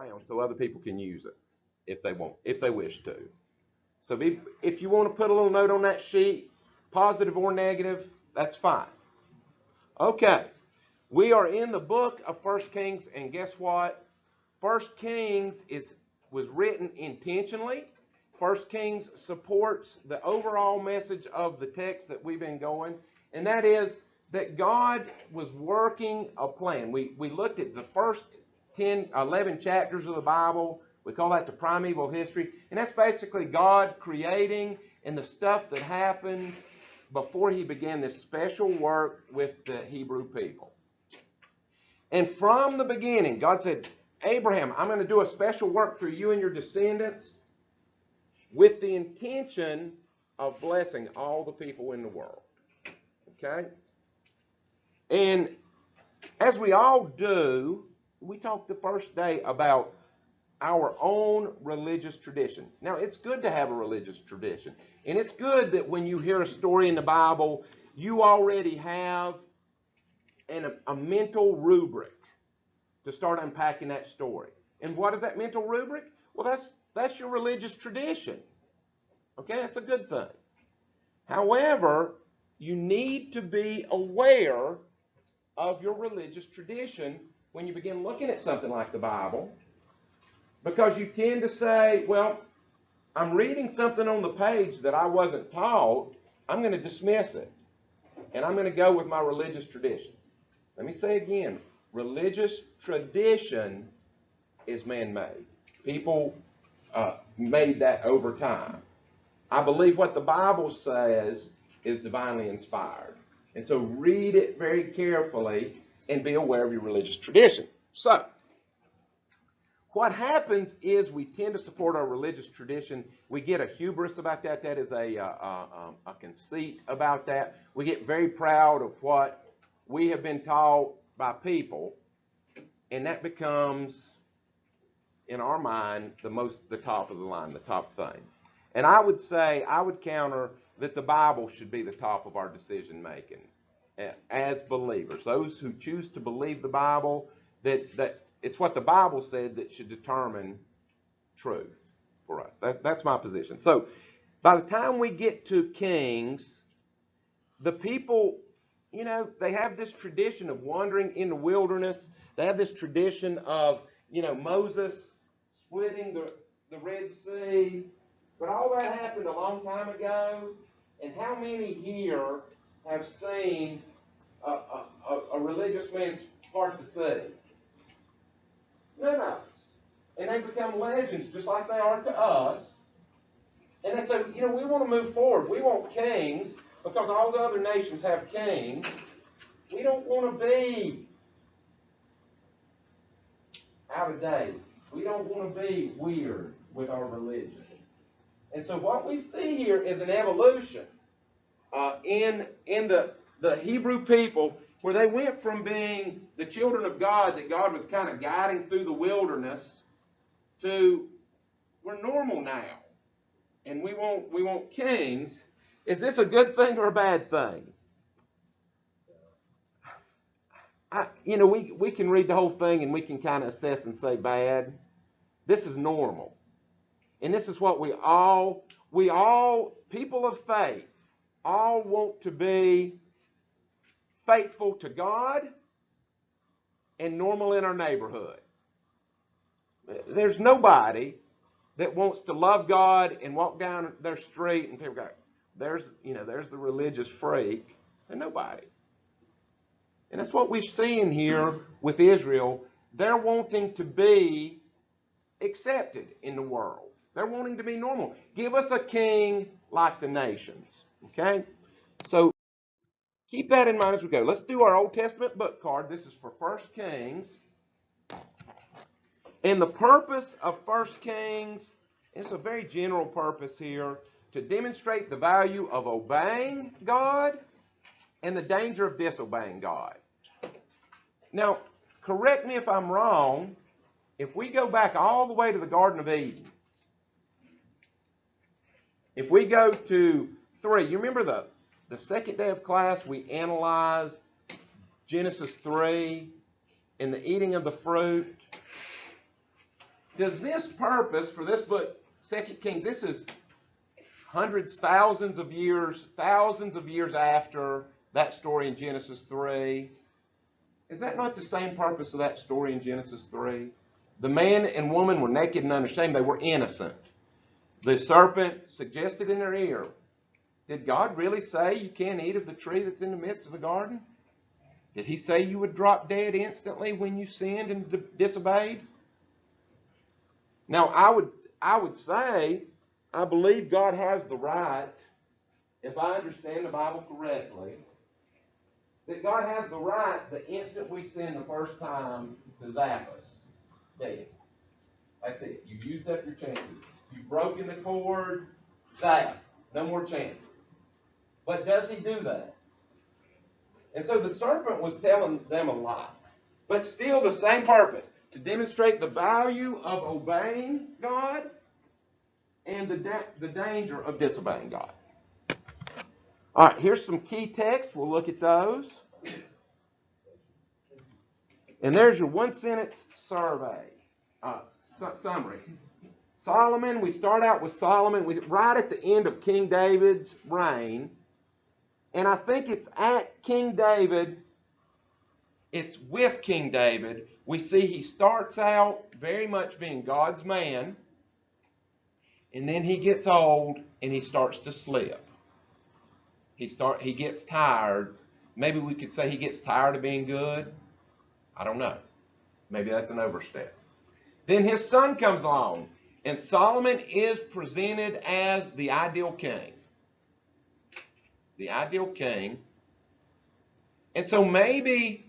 around so other people can use it if they wish to. So if you want to put a little note on that sheet, positive or negative, that's fine. Okay, we are in the book of 1 Kings, and guess what? 1 Kings was written intentionally. 1 Kings supports the overall message of the text that we've been going, and that is that God was working a plan. We looked at the first 11 chapters of the Bible. We call that the primeval history, and that's basically God creating and the stuff that happened before he began this special work with the Hebrew people. And from the beginning, God said, Abraham, I'm going to do a special work through you and your descendants with the intention of blessing all the people in the world. Okay? And as we all do, we talked the first day about our own religious tradition. Now, it's good to have a religious tradition. And it's good that when you hear a story in the Bible, you already have a mental rubric to start unpacking that story. And what is that mental rubric? Well, that's your religious tradition. Okay, that's a good thing. However, you need to be aware of your religious tradition when you begin looking at something like the Bible, because you tend to say, well, I'm reading something on the page that I wasn't taught, I'm going to dismiss it, and I'm going to go with my religious tradition. Let me say again, religious tradition is man-made. People made that over time. I believe what the Bible says is divinely inspired. And so read it very carefully and be aware of your religious tradition. So, what happens is we tend to support our religious tradition. We get a hubris about that. That is a conceit about that. We get very proud of what we have been taught by people, and that becomes, in our mind, the top of the line, the top thing. And I would counter that the Bible should be the top of our decision making as believers. Those who choose to believe the Bible, that it's what the Bible said that should determine truth for us. That's my position. So by the time we get to Kings, the people, they have this tradition of wandering in the wilderness. They have this tradition of, Moses splitting the Red Sea. But all that happened a long time ago. And how many here have seen a religious man's part the sea? None of us. And they become legends just like they are to us. And they say, we want to move forward. We want kings because all the other nations have kings. We don't want to be out of date. We don't want to be weird with our religion. And so what we see here is an evolution in the Hebrew people, where they went from being the children of God that God was kind of guiding through the wilderness to we're normal now, and we want kings. Is this a good thing or a bad thing? We can read the whole thing and we can kind of assess and say bad. This is normal. And this is what we all, people of faith, all want to be faithful to God and normal in our neighborhood. There's nobody that wants to love God and walk down their street and people go, there's the religious freak. And nobody. And that's what we're seeing here with Israel. They're wanting to be accepted in the world. They're wanting to be normal. Give us a king like the nations. Okay? So keep that in mind as we go. Let's do our Old Testament book card. This is for 1 Kings. And the purpose of 1 Kings, it's a very general purpose here, to demonstrate the value of obeying God and the danger of disobeying God. Now, correct me if I'm wrong. If we go back all the way to the Garden of Eden, if we go to 3, you remember the second day of class we analyzed Genesis 3 and the eating of the fruit? does this purpose for this book, 2 Kings, this is hundreds, thousands of years after that story in Genesis 3. Is that not the same purpose of that story in Genesis 3? The man and woman were naked and unashamed. They were innocent. The serpent suggested in their ear, did God really say you can't eat of the tree that's in the midst of the garden? Did he say you would drop dead instantly when you sinned and disobeyed? Now, I would say, I believe God has the right, if I understand the Bible correctly, that God has the right the instant we sin the first time to zap us dead. That's it. You've used up your chances. You've broken the cord, zap. No more chances. But does he do that? And so the serpent was telling them a lie. But still the same purpose, to demonstrate the value of obeying God and the danger of disobeying God. All right, here's some key texts. We'll look at those. And there's your one-sentence survey, summary. Solomon, we start out with Solomon, right at the end of King David's reign. And I think it's at King David, it's with King David, we see he starts out very much being God's man, and then he gets old and he starts to slip. He gets tired. Maybe we could say he gets tired of being good. I don't know. Maybe that's an overstep. Then his son comes along, and Solomon is presented as the ideal king. The ideal king. And so maybe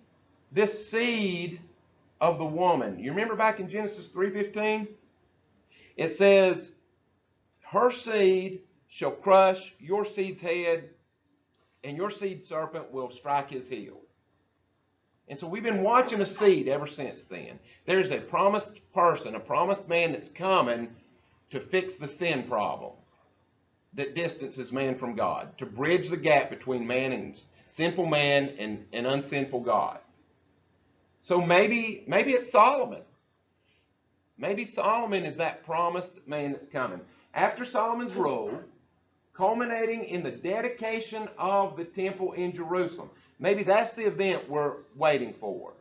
this seed of the woman, you remember back in Genesis 3:15? It says, her seed shall crush your seed's head, and your seed serpent will strike his heel. And so we've been watching a seed ever since then. There's a promised person, a promised man that's coming to fix the sin problem that distances man from God, to bridge the gap between man and sinful man and unsinful God. So maybe it's Solomon. Maybe Solomon is that promised man that's coming. After Solomon's rule, culminating in the dedication of the temple in Jerusalem. Maybe that's the event we're waiting for.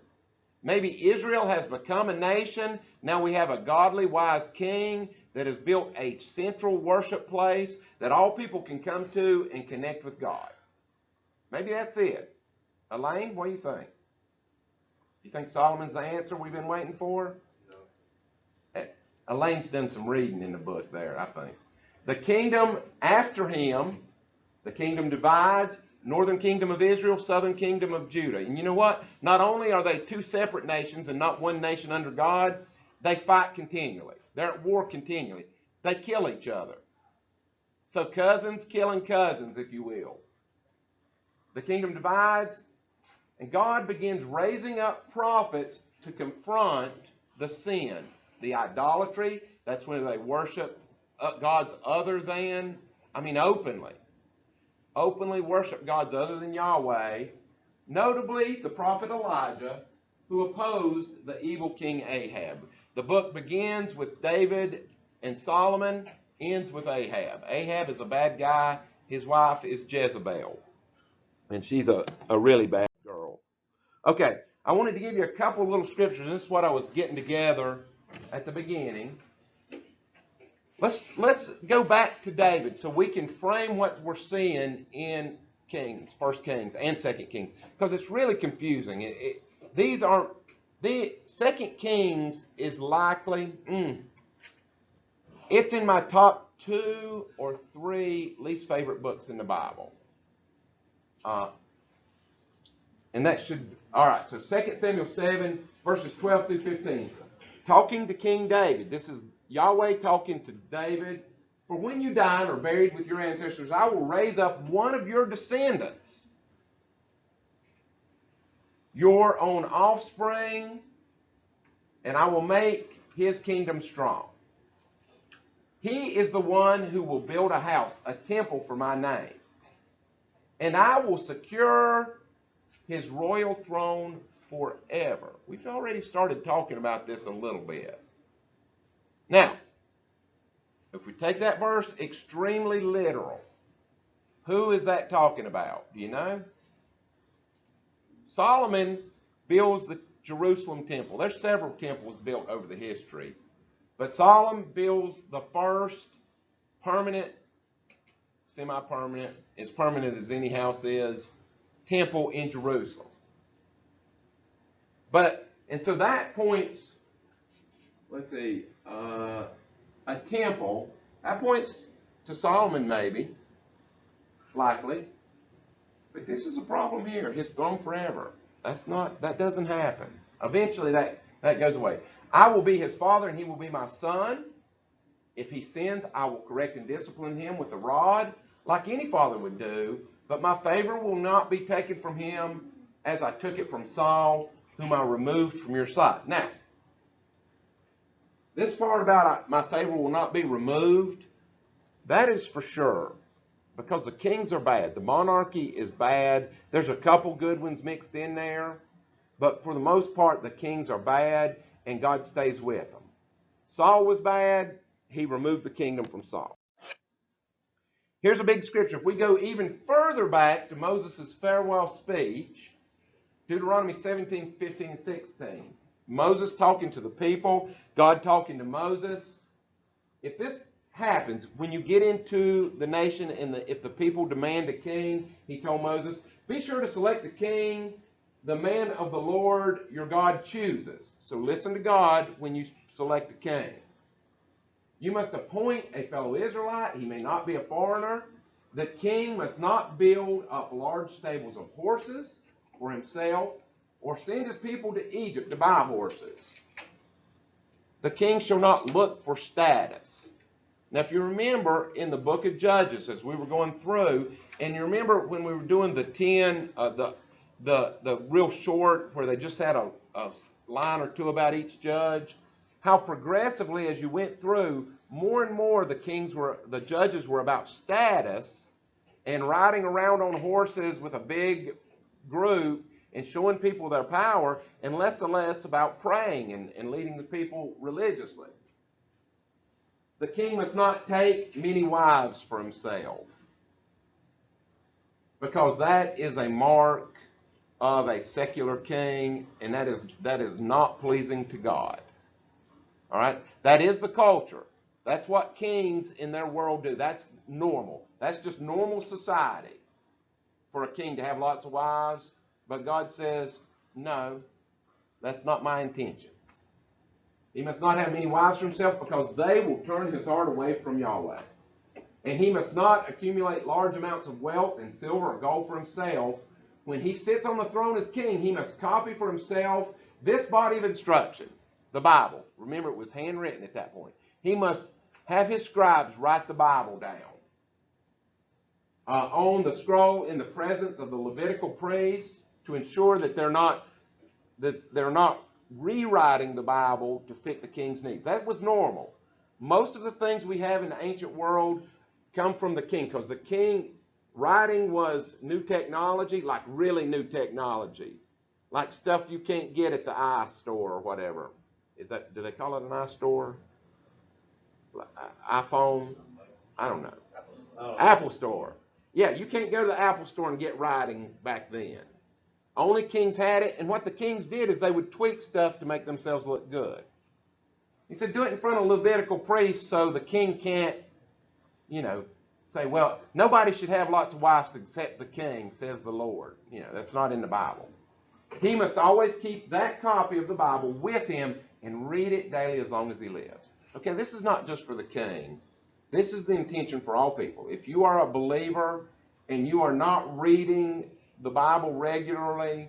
Maybe Israel has become a nation. Now we have a godly, wise king that has built a central worship place that all people can come to and connect with God. Maybe that's it. Elaine, what do you think? You think Solomon's the answer we've been waiting for? No. Elaine's done some reading in the book there, I think. The kingdom after him, the kingdom divides, northern kingdom of Israel, southern kingdom of Judah. And you know what? Not only are they two separate nations and not one nation under God, they fight continually. They're at war continually. They kill each other. So cousins killing cousins, if you will. The kingdom divides, and God begins raising up prophets to confront the sin, the idolatry. That's when they worship gods other than, openly worship gods other than Yahweh, notably the prophet Elijah, who opposed the evil king Ahab. The book begins with David and Solomon, ends with Ahab. Ahab is a bad guy. His wife is Jezebel, and she's a really bad girl. Okay, I wanted to give you a couple of little scriptures. This is what I was getting together at the beginning. Let's go back to David so we can frame what we're seeing in Kings, 1 Kings and 2 Kings, because it's really confusing. These aren't, the 2 Kings is likely, it's in my top 2 or 3 least favorite books in the Bible. And that should, all right, so 2 Samuel 7, verses 12 through 15. Talking to King David. This is Yahweh talking to David. For when you die and are buried with your ancestors, I will raise up one of your descendants, your own offspring, and I will make his kingdom strong. He is the one who will build a house, a temple for my name. And I will secure his royal throne forever. We've already started talking about this a little bit. Now, if we take that verse extremely literal, who is that talking about? Do you know? Solomon builds the Jerusalem temple. There's several temples built over the history, but Solomon builds the first permanent, semi-permanent, as permanent as any house is, temple in Jerusalem. And so that points, let's see, a temple, that points to Solomon maybe, likely. But this is a problem here. His throne forever. That doesn't happen. Eventually that goes away. I will be his father and he will be my son. If he sins, I will correct and discipline him with the rod, like any father would do. But my favor will not be taken from him as I took it from Saul, whom I removed from your sight. Now, this part about my favor will not be removed, that is for sure. Because the kings are bad. The monarchy is bad. There's a couple good ones mixed in there. But for the most part, the kings are bad, and God stays with them. Saul was bad. He removed the kingdom from Saul. Here's a big scripture. If we go even further back to Moses' farewell speech, Deuteronomy 17, 15, and 16. Moses talking to the people, God talking to Moses. If this happens, when you get into the nation and if the people demand a king, he told Moses, be sure to select the king, the man of the Lord your God chooses. So listen to God when you select a king. You must appoint a fellow Israelite. He may not be a foreigner. The king must not build up large stables of horses for himself or send his people to Egypt to buy horses. The king shall not look for status. Now, if you remember in the book of Judges, as we were going through, and you remember when we were doing the 10, the real short, where they just had a line or two about each judge, how progressively as you went through, more and more the judges were about status and riding around on horses with a big group and showing people their power, and less about praying and leading the people religiously. The king must not take many wives for himself, because that is a mark of a secular king, and that is not pleasing to God. All right? That is the culture. That's what kings in their world do. That's normal. That's just normal society for a king to have lots of wives. But God says, no, that's not my intention. He must not have many wives for himself, because they will turn his heart away from Yahweh. And he must not accumulate large amounts of wealth and silver or gold for himself. When he sits on the throne as king, he must copy for himself this body of instruction, the Bible. Remember, it was handwritten at that point. He must have his scribes write the Bible down on the scroll in the presence of the Levitical priests, to ensure that they're not rewriting the Bible to fit the king's needs. That was normal. Most of the things we have in the ancient world come from the king, because the king writing was new technology, like really new technology, like stuff you can't get at the iStore or whatever. Do they call it an iStore? iPhone? I don't know. Apple Store. Yeah, you can't go to the Apple Store and get writing back then. Only kings had it, and what the kings did is they would tweak stuff to make themselves look good. He said, do it in front of Levitical priests so the king can't, say, well, nobody should have lots of wives except the king, says the Lord. That's not in the Bible. He must always keep that copy of the Bible with him and read it daily as long as he lives. Okay, this is not just for the king. This is the intention for all people. If you are a believer and you are not reading the Bible regularly,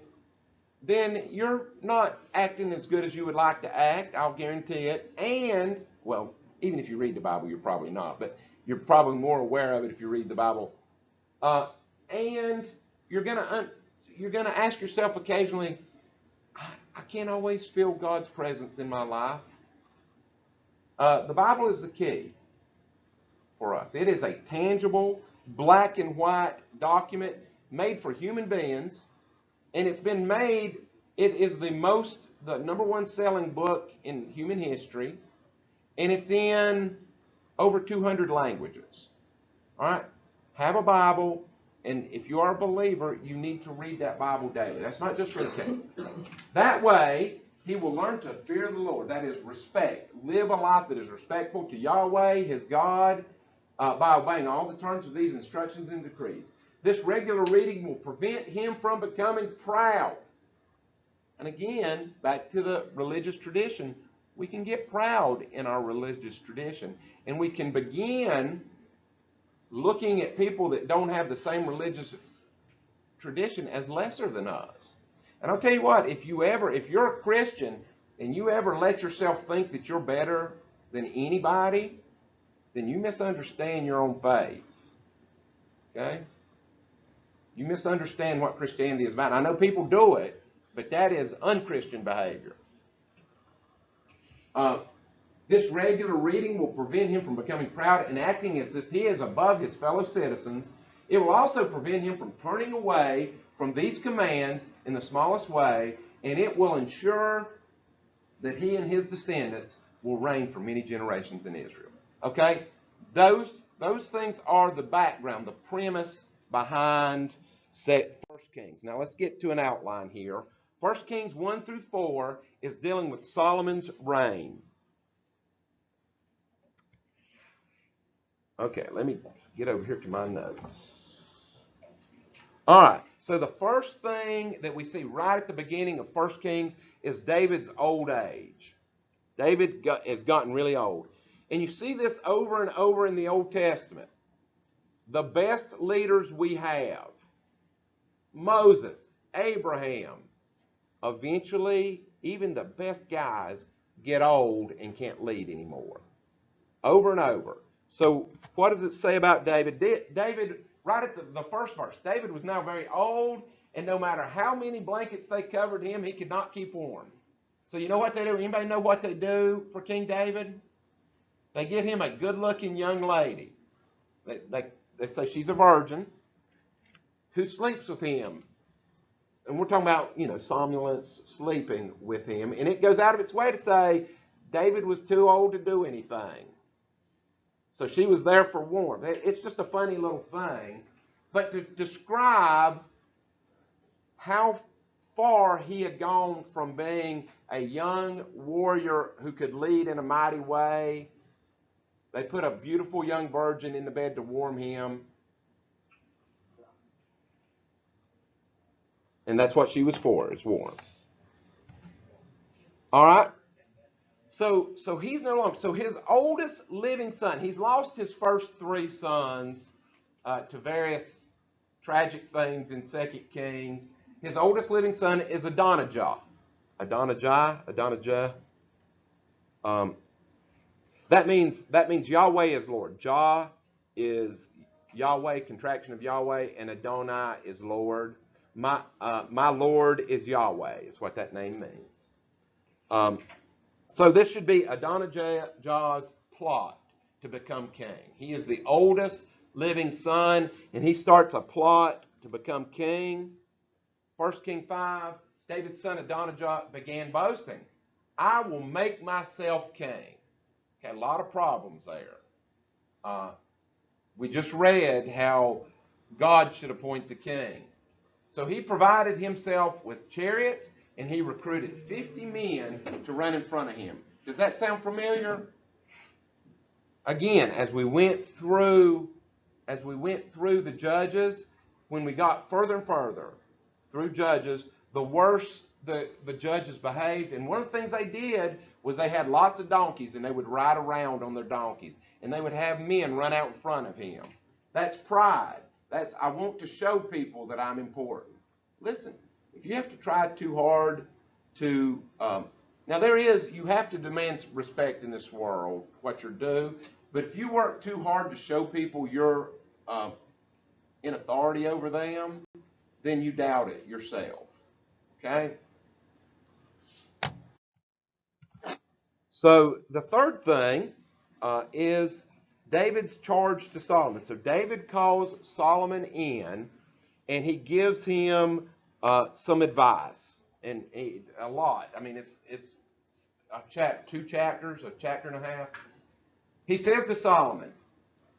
then you're not acting as good as you would like to act, I'll guarantee it. And, well, even if you read the Bible, you're probably not, but you're probably more aware of it if you read the Bible. And you're going to ask yourself occasionally, I can't always feel God's presence in my life. The Bible is the key for us. It is a tangible, black and white document made for human beings, and it's been it is the number one selling book in human history. and it's in over 200 languages. All right? Have a Bible, and if you are a believer, you need to read that Bible daily. That's not just for the king. That way, he will learn to fear the Lord. That is respect. Live a life that is respectful to Yahweh, his God, by obeying all the terms of these instructions and decrees. This regular reading will prevent him from becoming proud. And again, back to the religious tradition, we can get proud in our religious tradition. And we can begin looking at people that don't have the same religious tradition as lesser than us. And I'll tell you what, if you're a Christian and you ever let yourself think that you're better than anybody, then you misunderstand your own faith. Okay? You misunderstand what Christianity is about. I know people do it, but that is unchristian behavior. This regular reading will prevent him from becoming proud and acting as if he is above his fellow citizens. It will also prevent him from turning away from these commands in the smallest way, and it will ensure that he and his descendants will reign for many generations in Israel. Okay? Those things are the background, the premise behind 1 Kings. Now let's get to an outline here. 1 Kings 1 through 4 is dealing with Solomon's reign. Okay, let me get over here to my notes. All right, so the first thing that we see right at the beginning of 1 Kings is David's old age. David has gotten really old. And you see this over and over in the Old Testament. The best leaders we have, Moses, Abraham, eventually even the best guys get old and can't lead anymore. Over and over. So what does it say about David? David, right at the first verse, David was now very old, and no matter how many blankets they covered him, he could not keep warm. So you know what they do? Anybody know what they do for King David? They get him a good-looking young lady. They say she's a virgin who sleeps with him. And we're talking about, somnolence, sleeping with him. And it goes out of its way to say David was too old to do anything. So she was there for warmth. It's just a funny little thing. But to describe how far he had gone from being a young warrior who could lead in a mighty way. They put a beautiful young virgin in the bed to warm him. And that's what she was for, is warm. All right? So he's no longer. So his oldest living son, he's lost his first three sons to various tragic things in 2 Kings. His oldest living son is Adonijah. Adonijah. That means Yahweh is Lord. Jah is Yahweh, contraction of Yahweh, and Adonai is Lord. My Lord is Yahweh, is what that name means. So this should be Adonijah's plot to become king. He is the oldest living son, and he starts a plot to become king. 1 King 5, David's son Adonijah began boasting, I will make myself king. Okay, a lot of problems there. We just read how God should appoint the king. So he provided himself with chariots, and he recruited 50 men to run in front of him. Does that sound familiar? Again, as we went through the Judges, when we got further and further through Judges, the worse the judges behaved. And one of the things they did was they had lots of donkeys, and they would ride around on their donkeys, and they would have men run out in front of him. That's pride. That's, I want to show people that I'm important. Listen, if you have to try too hard to, you have to demand respect in this world, what you're due, but if you work too hard to show people you're in authority over them, then you doubt it yourself. Okay? So the third thing is David's charge to Solomon. So David calls Solomon in, and he gives him some advice, and a lot. I mean, it's 2 chapters, a chapter and a half. He says to Solomon,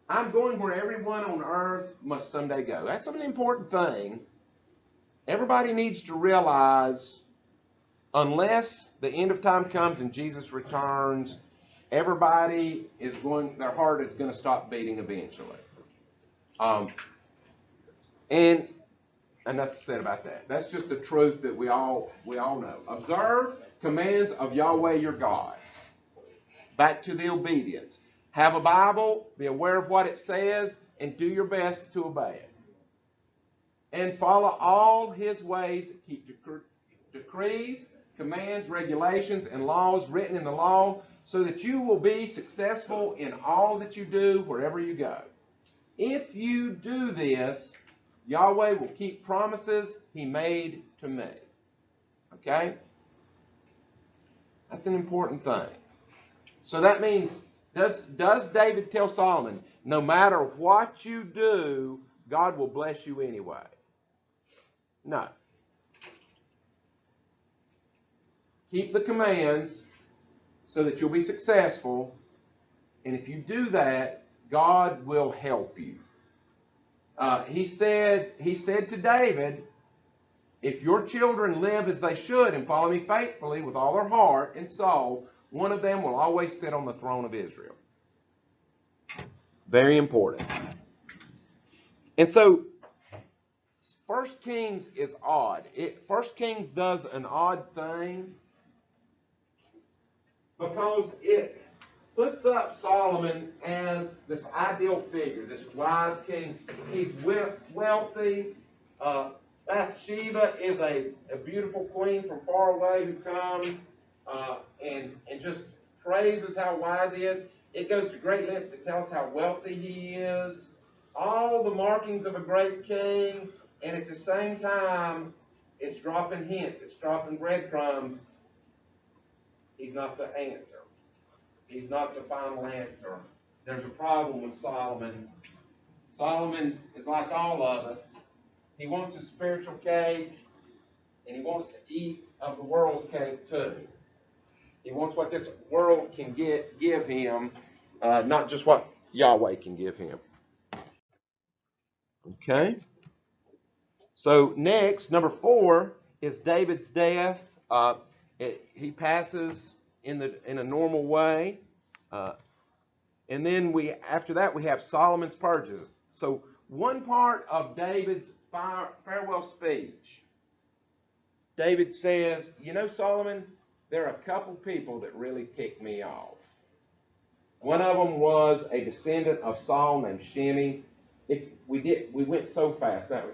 I'm going where everyone on earth must someday go. That's an important thing. Everybody needs to realize, unless the end of time comes and Jesus returns, everybody is their heart is going to stop beating eventually. And enough said about that. That's just a truth that we all know. Observe commands of Yahweh your God. Back to the obedience. Have a Bible, be aware of what it says, and do your best to obey it. And follow all his ways, keep decrees, commands, regulations, and laws written in the law, so that you will be successful in all that you do wherever you go. If you do this, Yahweh will keep promises he made to me. Okay? That's an important thing. So that means, does David tell Solomon, no matter what you do, God will bless you anyway? No. Keep the commands so that you'll be successful, and if you do that, God will help you. He said to David, if your children live as they should and follow me faithfully with all their heart and soul, one of them will always sit on the throne of Israel. Very important. And so, 1 Kings is odd. 1 Kings does an odd thing because it puts up Solomon as this ideal figure, this wise king. He's wealthy. Bathsheba is a beautiful queen from far away who comes and just praises how wise he is. It goes to great lengths to tell us how wealthy he is. All the markings of a great king, and at the same time, it's dropping hints. It's dropping breadcrumbs. He's not the answer. He's not the final answer. There's a problem with Solomon. Solomon is like all of us. He wants a spiritual cake, and he wants to eat of the world's cake too. He wants what this world can give him, not just what Yahweh can give him. Okay? So next, number 4, is David's death. He passes in a normal way. And then after that, we have Solomon's purges. So one part of David's farewell speech, David says, you know, Solomon, there are a couple people that really ticked me off. One of them was a descendant of Saul named Shimei. We went so fast. Now,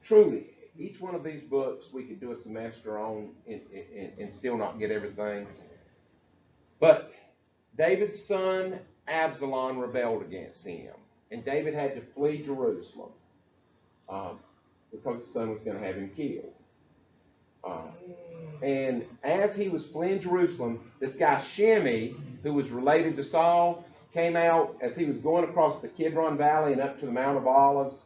truly, each one of these books we could do a semester on and still not get everything. But David's son Absalom rebelled against him, and David had to flee Jerusalem because his son was going to have him killed. And as he was fleeing Jerusalem, this guy Shimei, who was related to Saul, came out as he was going across the Kidron Valley and up to the Mount of Olives.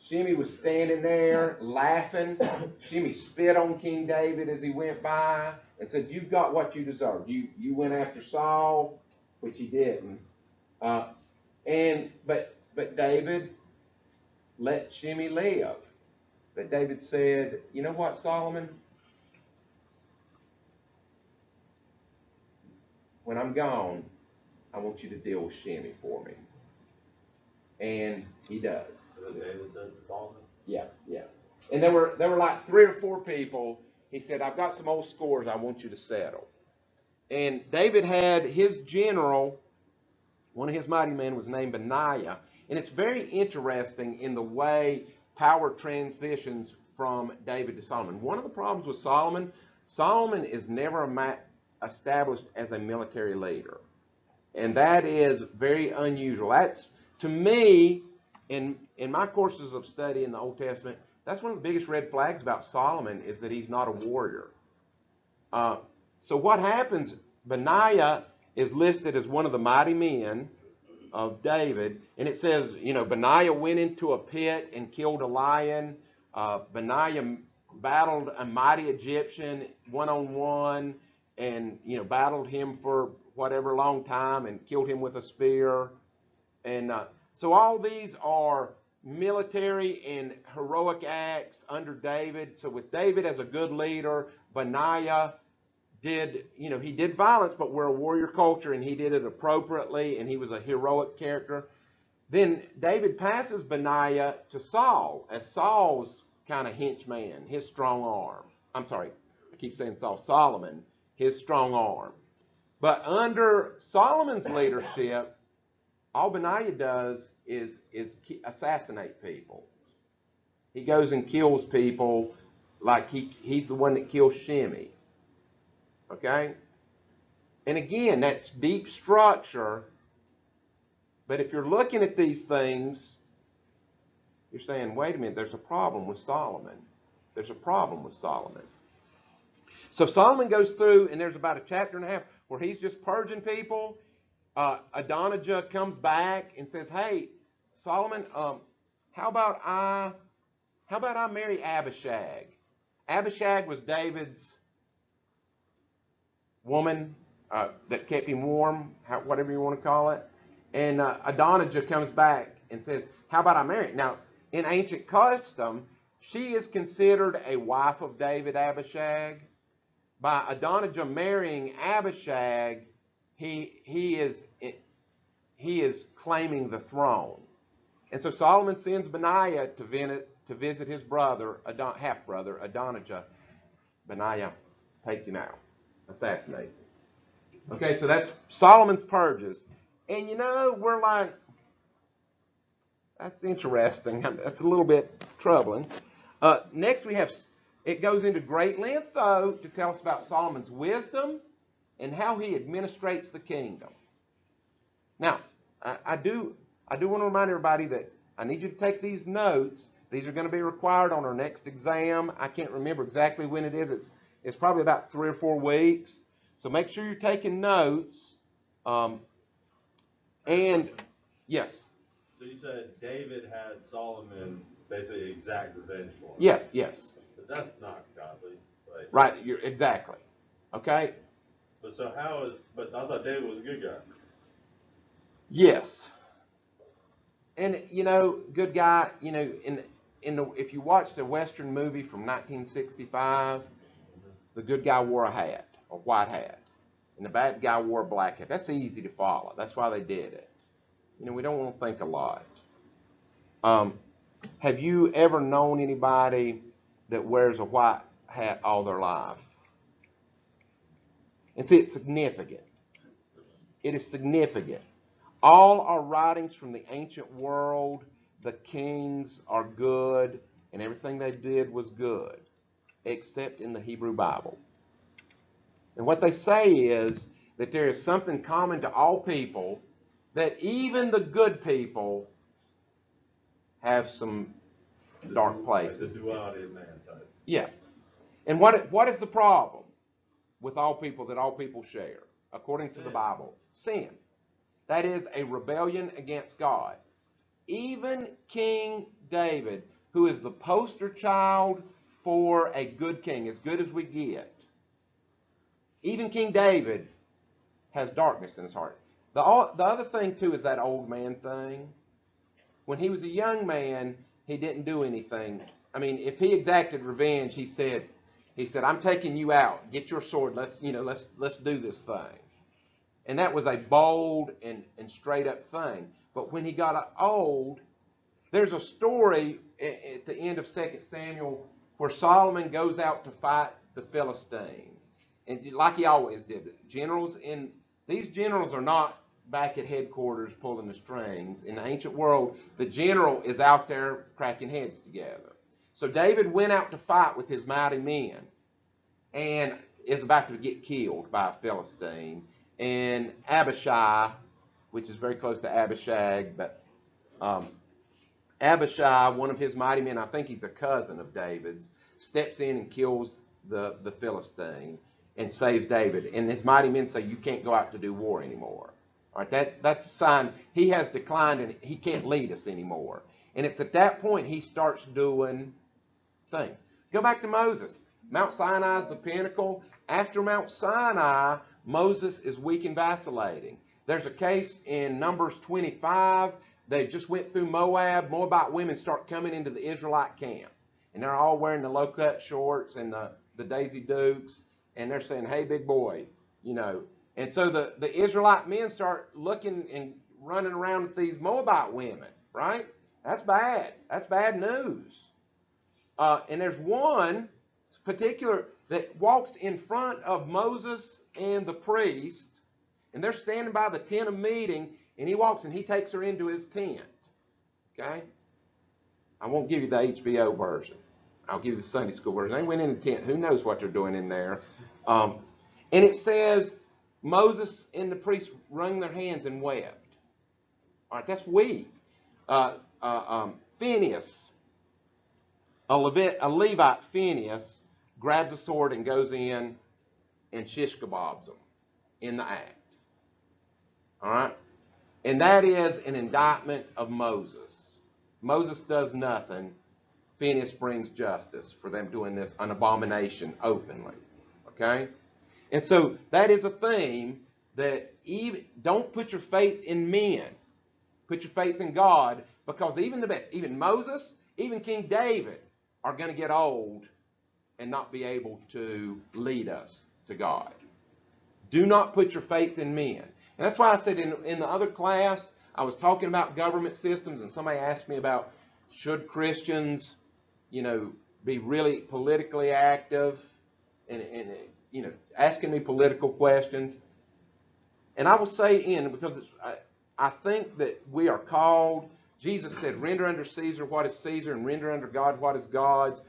Shimei was standing there laughing. Shimei spit on King David as he went by and said, you've got what you deserve. You went after Saul, which he didn't. But David let Shimei live. But David said, you know what, Solomon? When I'm gone, I want you to deal with Shimei for me. And he does. So David said to Solomon? Yeah. And there were like 3 or 4 people. He said, I've got some old scores I want you to settle. And David had his general, one of his mighty men was named Benaiah. And it's very interesting in the way power transitions from David to Solomon. One of the problems with Solomon is never established as a military leader. And that is very unusual. That's, to me, in my courses of study in the Old Testament, that's one of the biggest red flags about Solomon is that he's not a warrior. So what happens, Benaiah is listed as one of the mighty men of David, and it says, you know, Benaiah went into a pit and killed a lion. Benaiah battled a mighty Egyptian one-on-one and battled him for whatever long time and killed him with a spear. And so all these are military and heroic acts under David. So with David as a good leader, Benaiah did, he did violence, but we're a warrior culture, and he did it appropriately, and he was a heroic character. Then David passes Benaiah to Saul as Saul's kind of henchman, his strong arm. I'm sorry, I keep saying Saul, Solomon, his strong arm. But under Solomon's leadership, all Benaiah does is assassinate people. He goes and kills people like he's the one that kills Shimei. Okay? And again, that's deep structure. But if you're looking at these things, you're saying, wait a minute, there's a problem with Solomon. There's a problem with Solomon. So Solomon goes through, and there's about a chapter and a half where he's just purging people. Adonijah comes back and says, hey, Solomon, how about I marry Abishag? Abishag was David's woman that kept him warm, whatever you want to call it. And Adonijah comes back and says, how about I marry her? Now, in ancient custom, she is considered a wife of David, Abishag. By Adonijah marrying Abishag, he is claiming the throne. And so Solomon sends Benaiah to visit his brother, half-brother, Adonijah. Benaiah takes him out, assassinates him. Okay, so that's Solomon's purges. And we're like, that's interesting. That's a little bit troubling. Next we have, it goes into great length, though, to tell us about Solomon's wisdom and how he administrates the kingdom. Now, I do want to remind everybody that I need you to take these notes. These are going to be required on our next exam. I can't remember exactly when it is. It's probably about 3 or 4 weeks. So make sure you're taking notes. And yes. So you said David had Solomon basically exact revenge for him. Yes. But that's not godly, right? Right. You're exactly. Okay. But so but I thought David was a good guy. Yes. And good guy. If you watched a Western movie from 1965, the good guy wore a hat, a white hat, and the bad guy wore a black hat. That's easy to follow. That's why they did it. We don't want to think a lot. Have you ever known anybody that wears a white hat all their life? And see, it's significant. It is significant. All our writings from the ancient world, the kings are good, and everything they did was good, except in the Hebrew Bible. And what they say is that there is something common to all people, that even the good people have some dark places. The duality of man type. Yeah. And what is the problem with all people that all people share, according to the Bible? Sin. That is a rebellion against God. Even King David, who is the poster child for a good king, as good as we get, even King David has darkness in his heart. The other thing, too, is that old man thing. When he was a young man, he didn't do anything. I mean, if he exacted revenge, he said, I'm taking you out. Get your sword. Let's do this thing. And that was a bold and straight up thing. But when he got old, there's a story at the end of 2 Samuel where Solomon goes out to fight the Philistines. And like he always did, these generals are not back at headquarters pulling the strings. In the ancient world, the general is out there cracking heads together. So David went out to fight with his mighty men and is about to get killed by a Philistine. And Abishai, which is very close to Abishag, but Abishai, one of his mighty men, I think he's a cousin of David's, steps in and kills the Philistine and saves David. And his mighty men say, you can't go out to do war anymore. All right, that's a sign he has declined and he can't lead us anymore. And it's at that point he starts doing things. Go back to Moses. Mount Sinai is the pinnacle. after Mount Sinai, Moses is weak and vacillating. There's a case in Numbers 25. They just went through Moab. Moabite women start coming into the Israelite camp. And they're all wearing the low-cut shorts and the Daisy Dukes. And they're saying, hey, big boy, you know. And so the Israelite men start looking and running around with these Moabite women, right? That's bad. That's bad news. And there's one particular that walks in front of Moses and the priest, and they're standing by the tent of meeting, and he walks and he takes her into his tent. Okay? I won't give you the HBO version. I'll give you the Sunday school version. They went in the tent. Who knows what they're doing in there? And it says Moses and the priest wrung their hands and wept. All right, that's weak. Phineas, a Levite, Phineas, grabs a sword and goes in and shish kebabs them in the act. All right? And that is an indictment of Moses. Moses does nothing. Phineas brings justice for them doing this, an abomination, openly. Okay? And so that is a theme that don't put your faith in men. Put your faith in God, because even Moses, even King David are going to get old and not be able to lead us to God. Do not put your faith in men. And that's why I said in the other class, I was talking about government systems, and somebody asked me about, should Christians, be really politically active, and asking me political questions. And I will say because I think that we are called, Jesus said, render unto Caesar what is Caesar, and render unto God what is God's.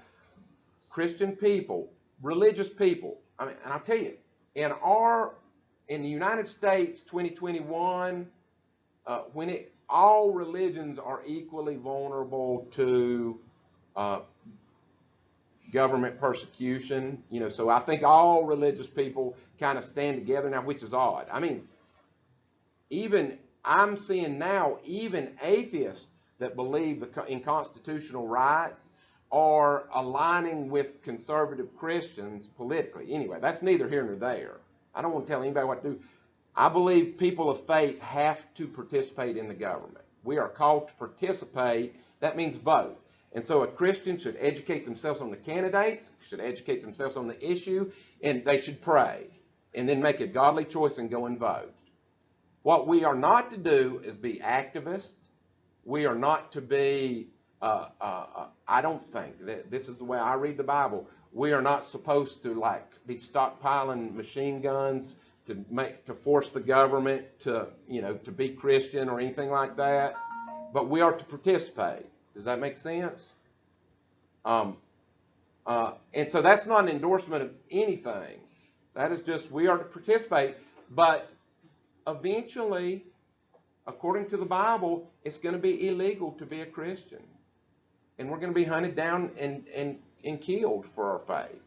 Christian people, religious people, and I'll tell you, in the United States, 2021, all religions are equally vulnerable to government persecution. So I think all religious people kind of stand together now, which is odd. I mean, I'm seeing now, even atheists that believe in constitutional rights are aligning with conservative Christians politically. Anyway, that's neither here nor there. I don't want to tell anybody what to do. I believe people of faith have to participate in the government. We are called to participate. That means vote. And so a Christian should educate themselves on the candidates, should educate themselves on the issue, and they should pray, and then make a godly choice and go and vote. What we are not to do is be activists. We are not to be, I don't think, this is the way I read the Bible, we are not supposed to be stockpiling machine guns to force the government to be Christian or anything like that. But we are to participate. Does that make sense? And so that's not an endorsement of anything. That is just, we are to participate. But eventually, according to the Bible, it's going to be illegal to be a Christian. And we're going to be hunted down and killed for our faith.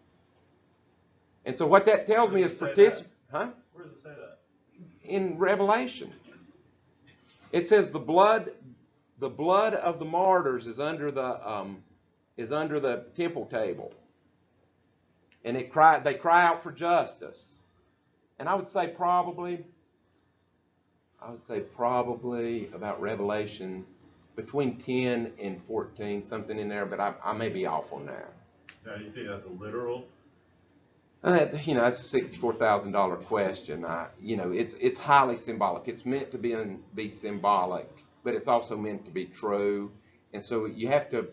And so what that tells me is participate. Huh? Where does it say that? In Revelation. It says the blood of the martyrs is under the temple table. And they cry out for justice. And I would say probably about Revelation between 10 and 14, something in there, but I may be off on that. Now, you think that's a literal? That's a $64,000 question. It's highly symbolic. It's meant to be symbolic, but it's also meant to be true. And so you have to,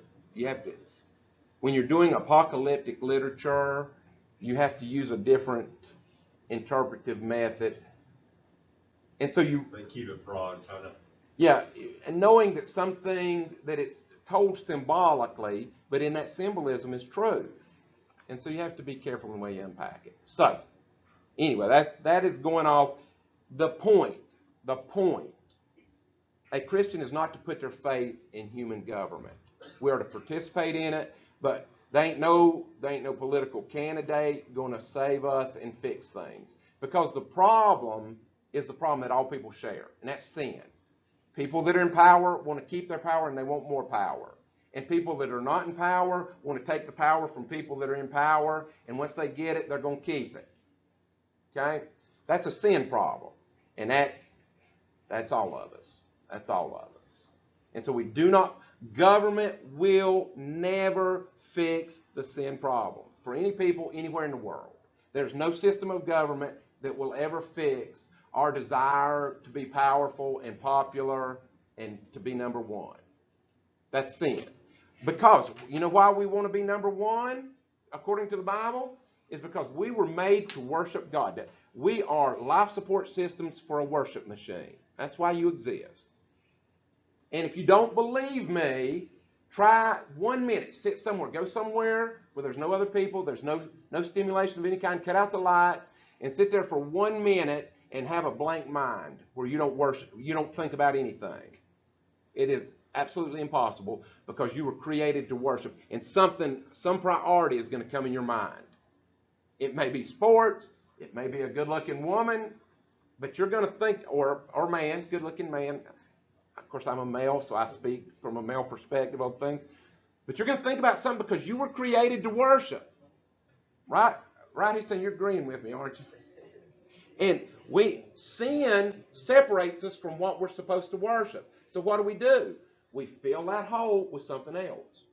when you're doing apocalyptic literature, you have to use a different interpretive method. And so they keep it broad, kind of. Yeah, and knowing that something that it's told symbolically, but in that symbolism is truth. And so you have to be careful in the way you unpack it. So, anyway, that is going off. The point. A Christian is not to put their faith in human government. We are to participate in it, but they ain't no political candidate going to save us and fix things. Because the problem is the problem that all people share, and that's sin. People that are in power want to keep their power, and they want more power. And people that are not in power want to take the power from people that are in power, and once they get it, they're going to keep it. Okay? That's a sin problem. And that's all of us. That's all of us. And so government will never fix the sin problem for any people anywhere in the world. There's no system of government that will ever fix our desire to be powerful and popular and to be number one. That's sin. Because, you know why we want to be number one, according to the Bible? Is because we were made to worship God. We are life support systems for a worship machine. That's why you exist. And if you don't believe me, try 1 minute. Sit somewhere. Go somewhere where there's no other people. There's no stimulation of any kind. Cut out the lights and sit there for 1 minute and have a blank mind where you don't worship. You don't think about anything. It is absolutely impossible because you were created to worship. And some priority is going to come in your mind. It may be sports. It may be a good-looking woman. But you're going to think, or man, good-looking man. Of course, I'm a male, so I speak from a male perspective on things. But you're going to think about something because you were created to worship. Right? Right? He's saying, you're agreeing with me, aren't you? And sin separates us from what we're supposed to worship. So what do? We fill that hole with something else.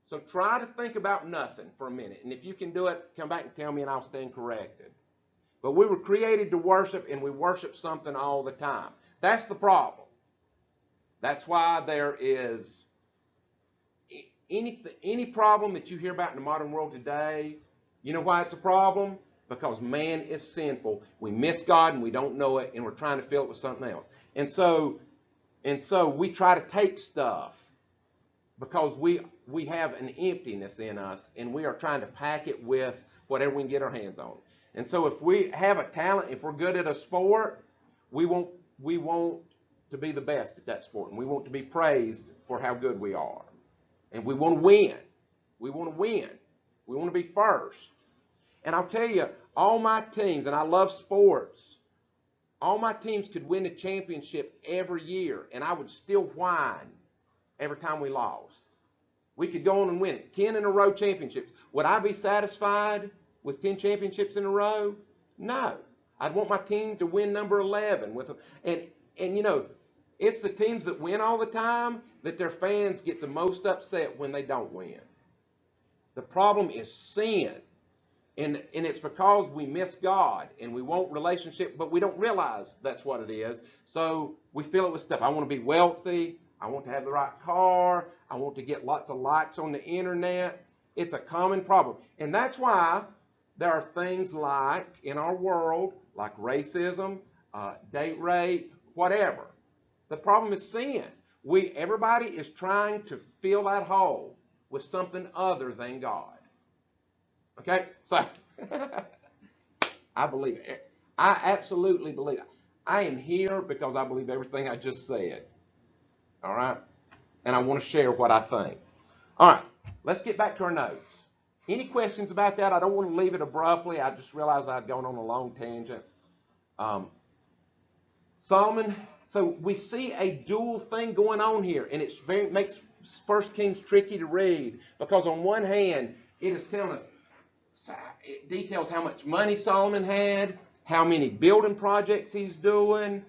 So try to think about nothing for a minute. And if you can do it, come back and tell me and I'll stand corrected. But we were created to worship, and we worship something all the time. That's the problem. That's why there is any problem that you hear about in the modern world today. You know why it's a problem? Because man is sinful. We miss God and we don't know it, and we're trying to fill it with something else. And so we try to take stuff because we have an emptiness in us, and we are trying to pack it with whatever we can get our hands on. And so if we have a talent, if we're good at a sport, we want to be the best at that sport, and we want to be praised for how good we are. And we want to win. We want to win. We want to be first. And I'll tell you, all my teams, and I love sports, all my teams could win a championship every year, and I would still whine every time we lost. We could go on and win it. 10 in a row championships. Would I be satisfied with 10 championships in a row? No. I'd want my team to win number 11. And you know, it's the teams that win all the time that their fans get the most upset when they don't win. The problem is sin. And it's because we miss God and we want relationship, but we don't realize that's what it is. So we fill it with stuff. I want to be wealthy. I want to have the right car. I want to get lots of likes on the internet. It's a common problem. And that's why there are things like in our world, like racism, date rape, whatever. The problem is sin. Everybody is trying to fill that hole with something other than God. Okay? So, I believe it. I absolutely believe it. I am here because I believe everything I just said. All right? And I want to share what I think. All right. Let's get back to our notes. Any questions about that? I don't want to leave it abruptly. I just realized I'd gone on a long tangent. Solomon, so we see a dual thing going on here, and it makes 1 Kings tricky to read because on one hand, it is telling us, it details how much money Solomon had, how many building projects he's doing.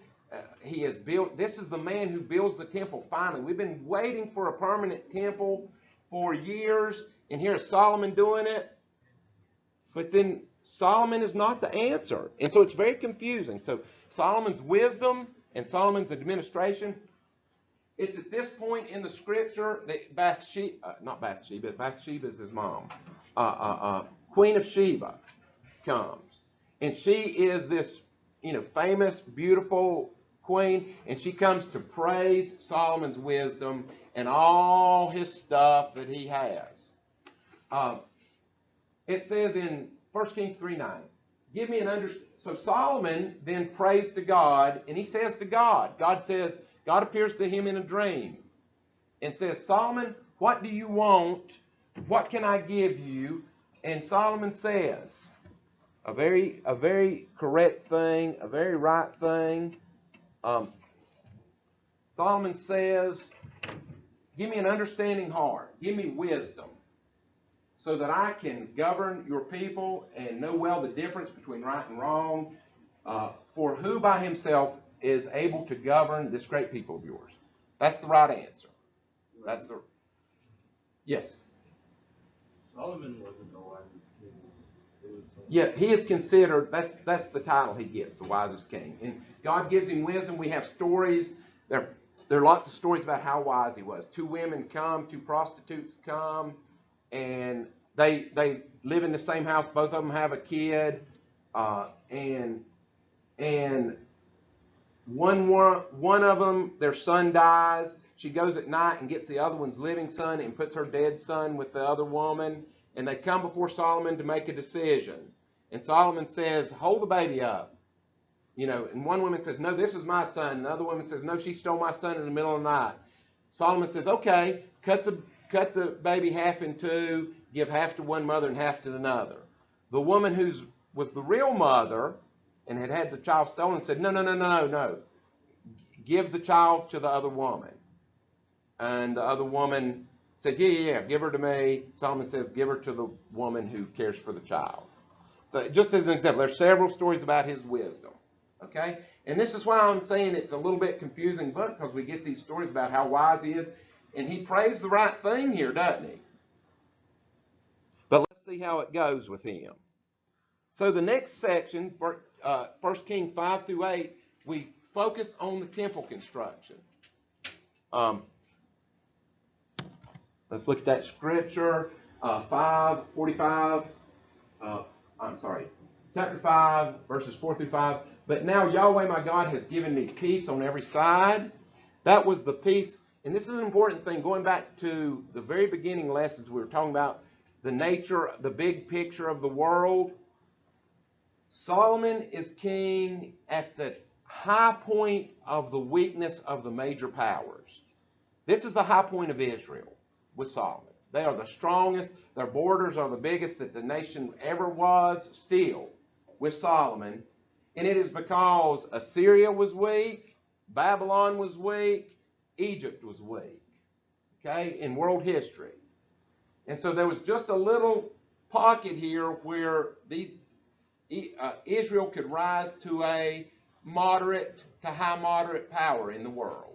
He has built, this is the man who builds the temple finally. We've been waiting for a permanent temple for years, and here's Solomon doing it. But then Solomon is not the answer. And so it's very confusing. So Solomon's wisdom and Solomon's administration, it's at this point in the scripture that Bathsheba is his mom. Queen of Sheba comes. And she is this, famous, beautiful queen. And she comes to praise Solomon's wisdom and all his stuff that he has. It says in 1 Kings 3:9, give me an understanding. So Solomon then prays to God, and he says to God, God appears to him in a dream and says, Solomon, what do you want? What can I give you? And Solomon says, a very correct thing, a very right thing. Solomon says, give me an understanding heart. Give me wisdom, so that I can govern your people and know well the difference between right and wrong. For who by himself is able to govern this great people of yours? That's the right answer. That's the yes. Solomon wasn't the wisest king. It was Yeah, he is considered, that's the title he gets, the wisest king. And God gives him wisdom. We have stories. There are lots of stories about how wise he was. Two women come, two prostitutes come, and they live in the same house. Both of them have a kid, and one of them, their son dies. She goes at night and gets the other one's living son and puts her dead son with the other woman. And they come before Solomon to make a decision. And Solomon says, hold the baby up. And one woman says, no, this is my son. And the other woman says, no, she stole my son in the middle of the night. Solomon says, okay, cut the baby half in two, give half to one mother and half to another. The woman who was the real mother and had the child stolen said, no. Give the child to the other woman. And the other woman says, yeah, give her to me. Solomon says, give her to the woman who cares for the child. So just as an example, there's several stories about his wisdom. Okay? And this is why I'm saying it's a little bit confusing book, because we get these stories about how wise he is. And he prays the right thing here, doesn't he? But let's see how it goes with him. So the next section, 1 Kings 5 through 8, we focus on the temple construction. Let's look at that scripture, 5:45. Chapter 5, verses 4 through 5. But now Yahweh my God has given me peace on every side. That was the peace. And this is an important thing. Going back to the very beginning lessons, we were talking about the nature, the big picture of the world. Solomon is king at the high point of the weakness of the major powers. This is the high point of Israel with Solomon. They are the strongest. Their borders are the biggest that the nation ever was, still, with Solomon. And it is because Assyria was weak, Babylon was weak, Egypt was weak, okay, in world history. And so there was just a little pocket here where Israel could rise to a moderate to high moderate power in the world.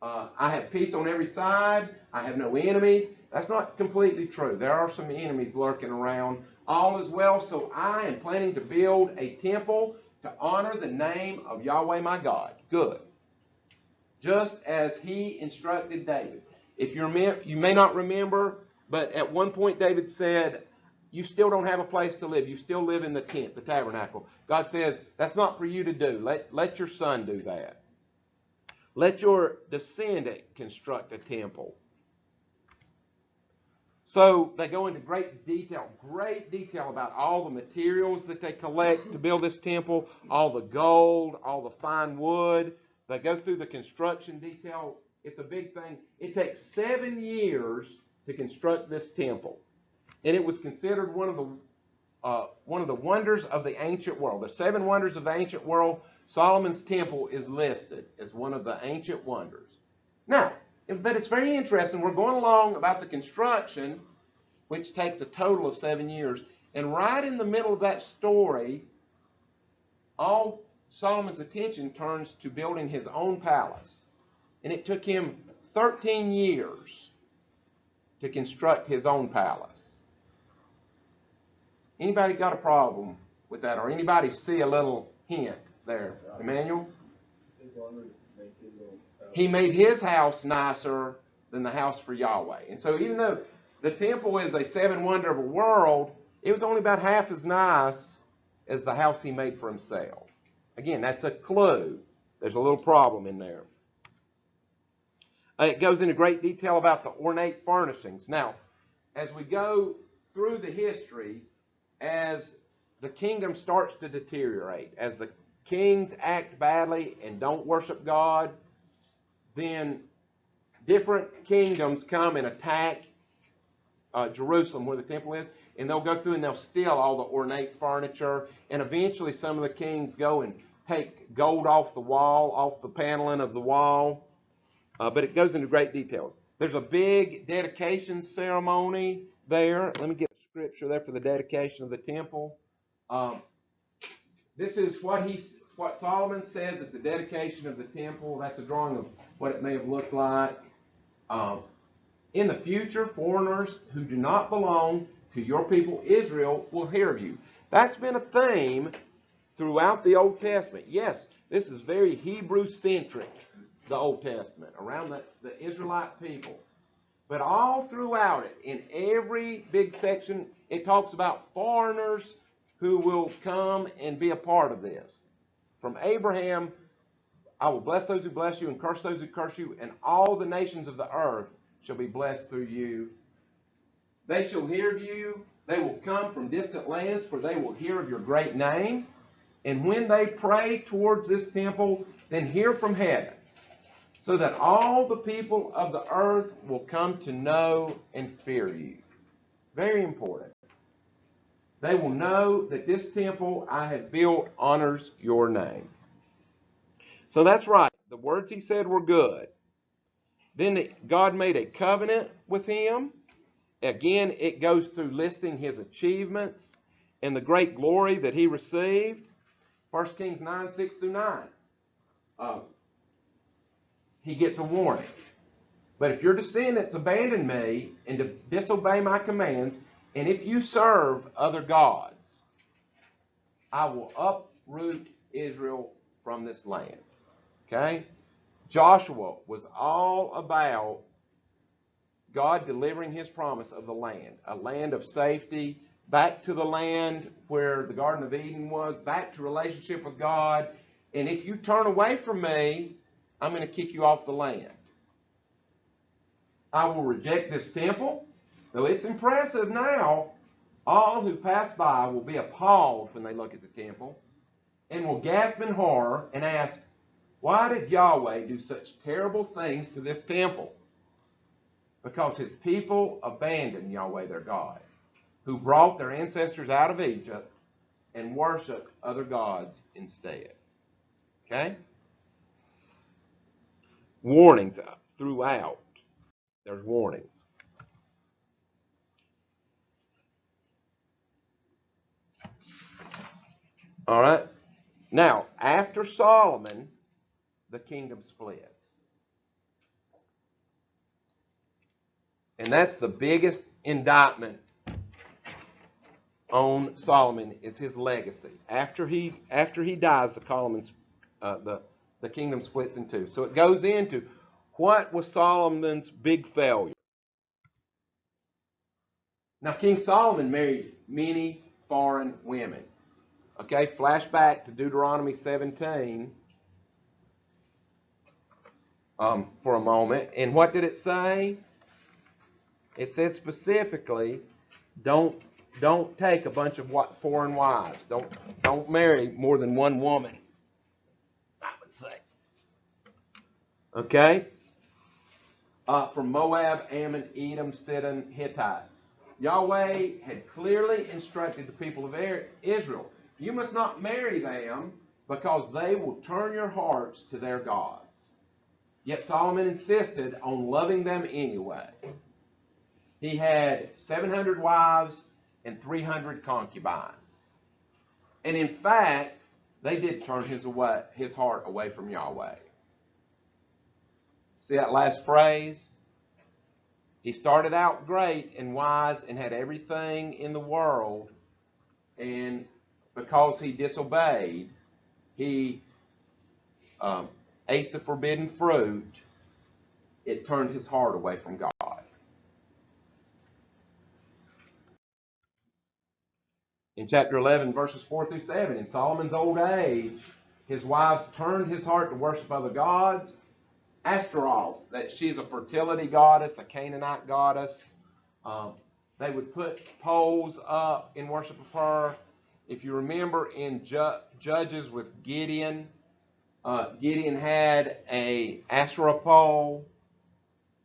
I have peace on every side. I have no enemies. That's not completely true. There are some enemies lurking around. All is well. So I am planning to build a temple to honor the name of Yahweh my God. Good. Just as he instructed David. If you may not remember, but at one point David said, you still don't have a place to live. You still live in the tent, the tabernacle. God says, that's not for you to do. Let your son do that. Let your descendant construct a temple. So they go into great detail about all the materials that they collect to build this temple, all the gold, all the fine wood. They go through the construction detail. It's a big thing. It takes 7 years to construct this temple. And it was considered one of the wonders of the ancient world. The 7 wonders of the ancient world, Solomon's temple is listed as one of the ancient wonders. Now, but it's very interesting. We're going along about the construction, which takes a total of 7 years. And right in the middle of that story, all Solomon's attention turns to building his own palace. And it took him 13 years to construct his own palace. Anybody got a problem with that? Or anybody see a little hint there? Emmanuel? He made his house nicer than the house for Yahweh. And so even though the temple is a 7 wonder of a world, it was only about half as nice as the house he made for himself. Again, that's a clue. There's a little problem in there. It goes into great detail about the ornate furnishings. Now, as we go through the history, as the kingdom starts to deteriorate, as the kings act badly and don't worship God, then different kingdoms come and attack Jerusalem, where the temple is, and they'll go through and they'll steal all the ornate furniture, and eventually some of the kings go and take gold off the wall, off the paneling of the wall, but it goes into great details. There's a big dedication ceremony there. Let me get a scripture there for the dedication of the temple. this is what Solomon says at the dedication of the temple. That's a drawing of what it may have looked like. In the future, foreigners who do not belong to your people Israel will hear of you. That's been a theme throughout the Old Testament. Yes, this is very Hebrew-centric, the Old Testament, around the Israelite people. But all throughout it, in every big section, it talks about foreigners who will come and be a part of this. From Abraham, I will bless those who bless you and curse those who curse you, and all the nations of the earth shall be blessed through you. They shall hear of you. They will come from distant lands, for they will hear of your great name. And when they pray towards this temple, then hear from heaven, so that all the people of the earth will come to know and fear you. Very important. They will know that this temple I have built honors your name. So that's right. The words he said were good. Then God made a covenant with him. Again, it goes through listing his achievements and the great glory that he received. 1 Kings 9, 6 through 9. He gets a warning. But if your descendants abandon me and disobey my commands, and if you serve other gods, I will uproot Israel from this land. Okay? Joshua was all about God delivering his promise of the land, a land of safety, back to the land where the Garden of Eden was, back to relationship with God. And if you turn away from me, I'm going to kick you off the land. I will reject this temple, though it's impressive now. All who pass by will be appalled when they look at the temple and will gasp in horror and ask, why did Yahweh do such terrible things to this temple? Because his people abandoned Yahweh their God, who brought their ancestors out of Egypt and worshiped other gods instead. Okay? Warnings throughout. There's warnings. All right? Now, after Solomon, the kingdom splits. And that's the biggest indictment on Solomon is his legacy. After he dies, the kingdom splits in two. So it goes into what was Solomon's big failure. Now, King Solomon married many foreign women. Okay, flashback to Deuteronomy 17 for a moment. And what did it say? It said specifically, don't take a bunch of foreign wives. Don't marry more than one woman, I would say. Okay? From Moab, Ammon, Edom, Sidon, Hittites. Yahweh had clearly instructed the people of Israel, you must not marry them because they will turn your hearts to their gods. Yet Solomon insisted on loving them anyway. He had 700 wives and 300 concubines. And in fact, they did turn his heart away from Yahweh. See that last phrase? He started out great and wise and had everything in the world. And because he disobeyed, he ate the forbidden fruit. It turned his heart away from God. In chapter 11, verses 4 through 7, in Solomon's old age, his wives turned his heart to worship other gods. Ashtaroth, that she's a fertility goddess, a Canaanite goddess. They would put poles up in worship of her. If you remember in Judges with Gideon, Gideon had a Asherah pole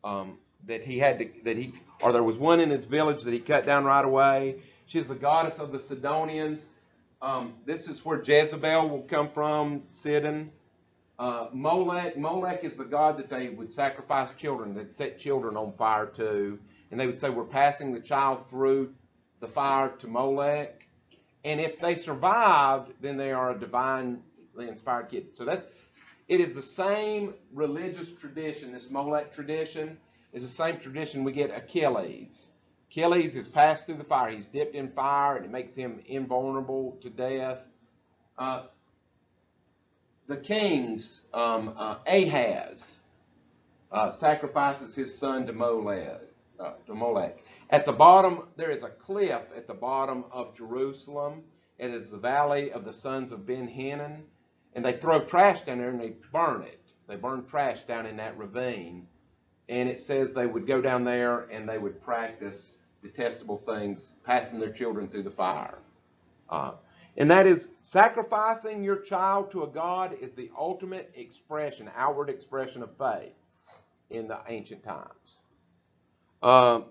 there was one in his village that he cut down right away. She's the goddess of the Sidonians. This is where Jezebel will come from, Sidon. Molech is the god that they would sacrifice children. They'd set children on fire to. And they would say, we're passing the child through the fire to Molech. And if they survived, then they are a divinely inspired kid. So it is the same religious tradition. This Molech tradition is the same tradition we get Achilles. Achilles is passed through the fire. He's dipped in fire, and it makes him invulnerable to death. The kings, Ahaz, sacrifices his son to Molech. At the bottom, there is a cliff at the bottom of Jerusalem. It is the valley of the sons of Ben-Hinnom. And they throw trash down there and they burn it. They burn trash down in that ravine. And it says they would go down there and they would practice detestable things, passing their children through the fire. And that is, sacrificing your child to a god is the ultimate expression, outward expression of faith in the ancient times.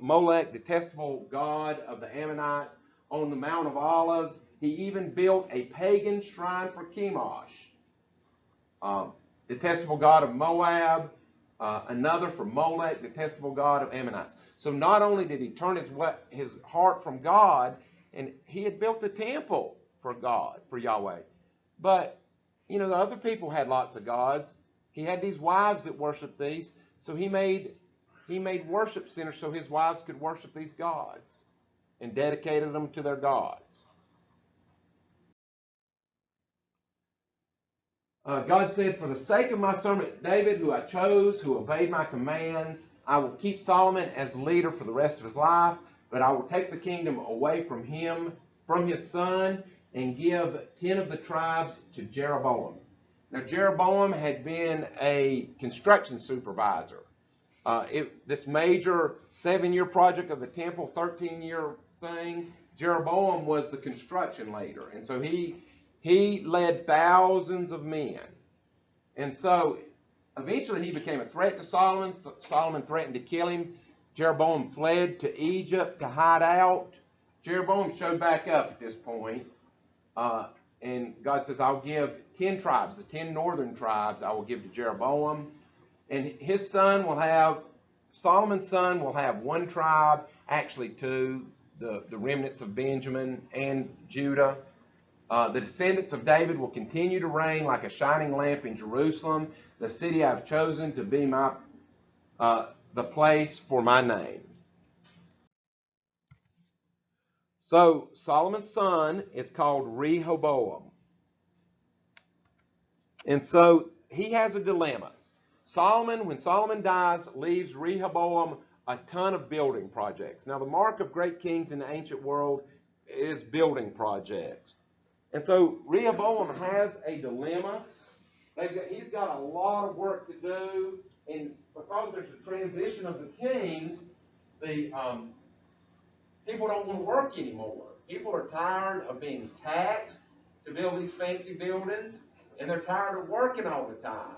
Molech, detestable god of the Ammonites, on the Mount of Olives, he even built a pagan shrine for Chemosh. Detestable god of Moab, another for Molech, detestable god of Ammonites. So not only did he turn his heart from God, and he had built a temple for God, for Yahweh. But, the other people had lots of gods. He had these wives that worshiped these, so he made worship centers so his wives could worship these gods and dedicated them to their gods. God said, for the sake of my servant David, who I chose, who obeyed my commands, I will keep Solomon as leader for the rest of his life, but I will take the kingdom away from him, from his son, and give 10 of the tribes to Jeroboam. Now, Jeroboam had been a construction supervisor. This major 7-year project of the temple, 13-year thing, Jeroboam was the construction leader. And so he led thousands of men. And so eventually he became a threat to Solomon. Solomon threatened to kill him. Jeroboam fled to Egypt to hide out. Jeroboam showed back up at this point. And God says, I'll give 10 tribes, the 10 northern tribes, I will give to Jeroboam. And Solomon's son will have 1 tribe, actually 2, the remnants of Benjamin and Judah. The descendants of David will continue to reign like a shining lamp in Jerusalem, the city I've chosen to be the place for my name. So Solomon's son is called Rehoboam. And so he has a dilemma. When Solomon dies, leaves Rehoboam a ton of building projects. Now, the mark of great kings in the ancient world is building projects. And so Rehoboam has a dilemma. He's got a lot of work to do, and because there's a transition of the kings, people don't want to work anymore. People are tired of being taxed to build these fancy buildings, and they're tired of working all the time.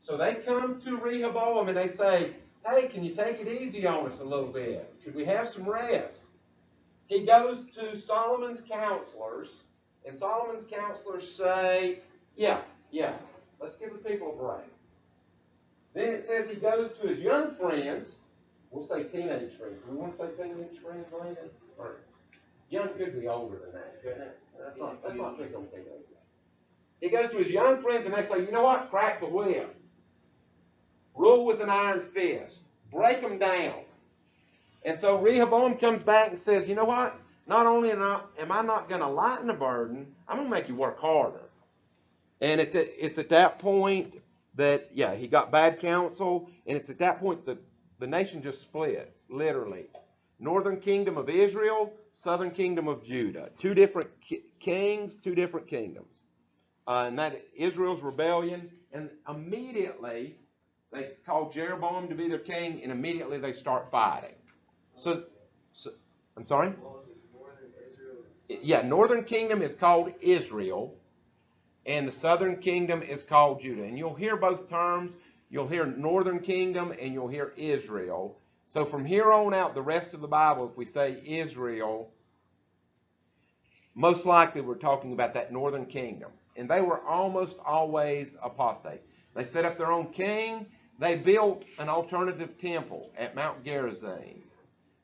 So they come to Rehoboam and they say, hey, can you take it easy on us a little bit? Could we have some rest? He goes to Solomon's counselors, and Solomon's counselors say, yeah, let's give the people a break. Then it says he goes to his young friends. We'll say teenage friends. Do we want to say teenage friends, Landon? Or young could be older than that, couldn't it? Let's not pick on teenagers. He goes to his young friends and they say, you know what? Crack the whip. Rule with an iron fist. Break them down. And so Rehoboam comes back and says, you know what? Not only am I not going to lighten the burden, I'm going to make you work harder. And it's at that point that, he got bad counsel, and it's at that point that the nation just splits, literally. Northern kingdom of Israel, southern kingdom of Judah. 2 different kings, 2 different kingdoms. And that Israel's rebellion, and immediately they call Jeroboam to be their king, and immediately they start fighting. So I'm sorry? Northern kingdom is called Israel, and the southern kingdom is called Judah. And you'll hear both terms. You'll hear northern kingdom and you'll hear Israel. So from here on out, the rest of the Bible, if we say Israel, most likely we're talking about that northern kingdom. And they were almost always apostate. They set up their own king. They built an alternative temple at Mount Gerizim.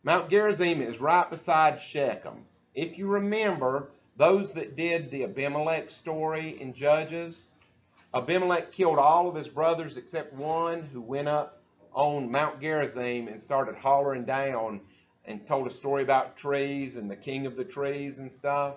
Mount Gerizim is right beside Shechem. If you remember, those that did the Abimelech story in Judges, Abimelech killed all of his brothers except one who went up on Mount Gerizim and started hollering down and told a story about trees and the king of the trees and stuff.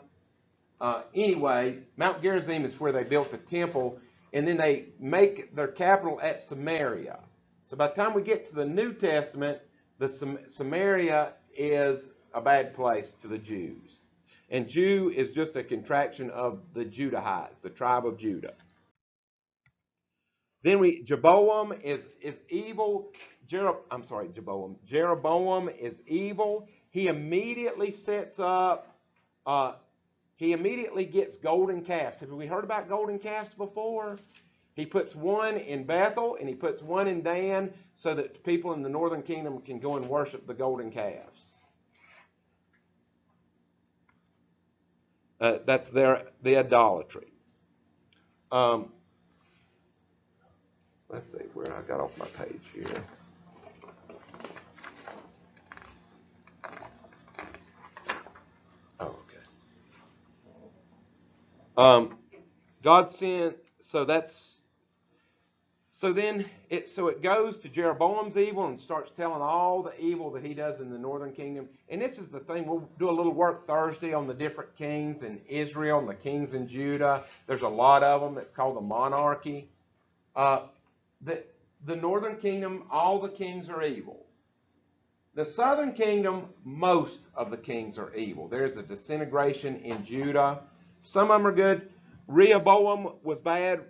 Anyway, Mount Gerizim is where they built the temple, and then they make their capital at Samaria. So by the time we get to the New Testament, the Samaria is a bad place to the Jews. And Jew is just a contraction of the Judahites, the tribe of Judah. Then Jeroboam is evil. Jeroboam is evil. He immediately sets up, he immediately gets golden calves. Have we heard about golden calves before? He puts one in Bethel and he puts one in Dan so that people in the northern kingdom can go and worship the golden calves. That's the idolatry. Let's see where I got off my page here. Oh, okay. God sent, so then it goes to Jeroboam's evil and starts telling all the evil that he does in the northern kingdom. And this is the thing, we'll do a little work Thursday on the different kings in Israel and the kings in Judah. There's a lot of them. It's called the monarchy. The northern kingdom, all the kings are evil. The southern kingdom, most of the kings are evil. There's a disintegration in Judah. Some of them are good. Rehoboam was bad.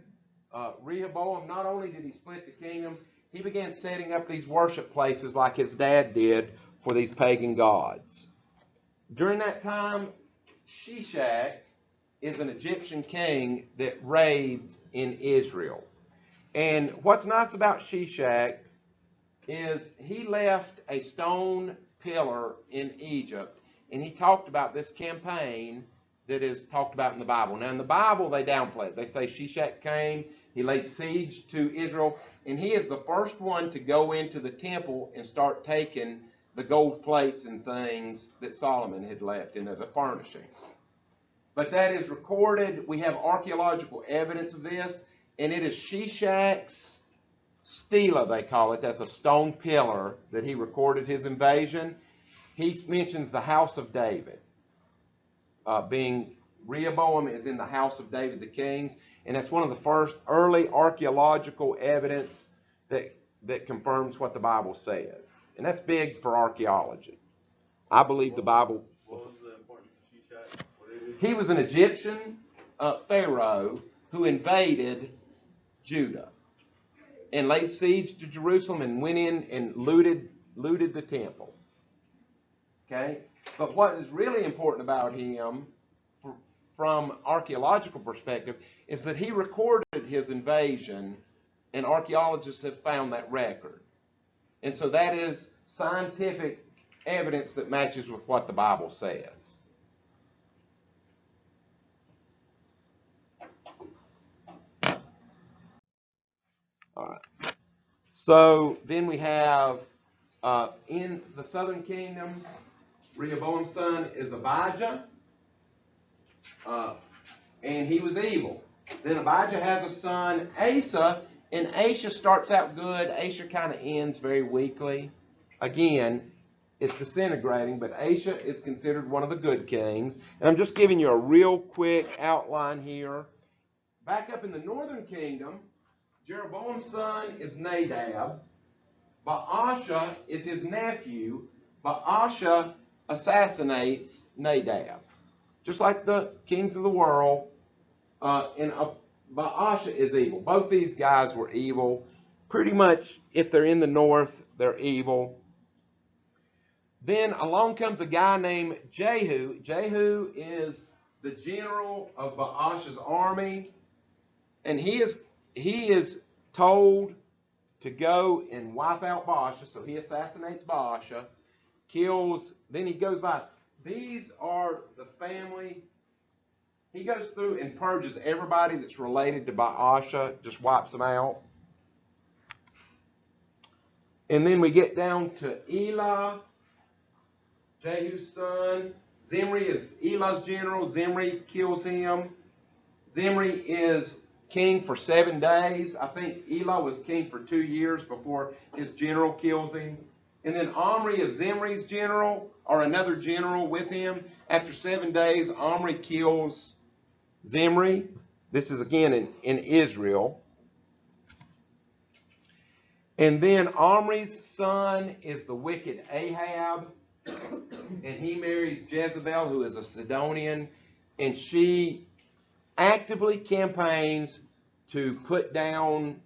Rehoboam, not only did he split the kingdom, he began setting up these worship places like his dad did for these pagan gods. During that time, Shishak is an Egyptian king that reigns in Israel. And what's nice about Shishak is he left a stone pillar in Egypt, and he talked about this campaign that is talked about in the Bible. Now in the Bible they downplay it. They say Shishak came, he laid siege to Israel, and he is the first one to go into the temple and start taking the gold plates and things that Solomon had left in there, the furnishings. But that is recorded. We have archaeological evidence of this, and it is Shishak's stela, they call it. That's a stone pillar that he recorded his invasion. He mentions the house of David. Being Rehoboam is in the house of David the kings, and that's one of the first early archaeological evidence that confirms what the Bible says. And that's big for archaeology. I believe the Bible. What was the importance of Shishak? He was an Egyptian pharaoh who invaded Judah and laid siege to Jerusalem and went in and looted the temple. Okay? But what is really important about him from archaeological perspective is that he recorded his invasion, and archaeologists have found that record. And so that is scientific evidence that matches with what the Bible says. All right. So then we have in the southern kingdom, Rehoboam's son is Abijah, and he was evil. Then Abijah has a son, Asa, and Asa starts out good. Asa kind of ends very weakly. Again, it's disintegrating, but Asa is considered one of the good kings. And I'm just giving you a real quick outline here. Back up in the northern kingdom, Jeroboam's son is Nadab. Baasha is his nephew. Baasha assassinates Nadab. Just like the kings of the world, and Baasha is evil. Both these guys were evil. Pretty much, if they're in the north, they're evil. Then along comes a guy named Jehu. Jehu is the general of Baasha's army, and he is told to go and wipe out Baasha. So he assassinates Baasha, kills. Then he goes by. These are the family. He goes through and purges everybody that's related to Baasha, just wipes them out. And then we get down to Elah, Jehu's son. Zimri is Elah's general. Zimri kills him. Zimri is king for 7 days. I think Elah was king for 2 years before his general kills him. And then Omri is Zimri's general, or another general with him. After 7 days, Omri kills Zimri. This is again in Israel. And then Omri's son is the wicked Ahab. And he marries Jezebel, who is a Sidonian. And she actively campaigns to put down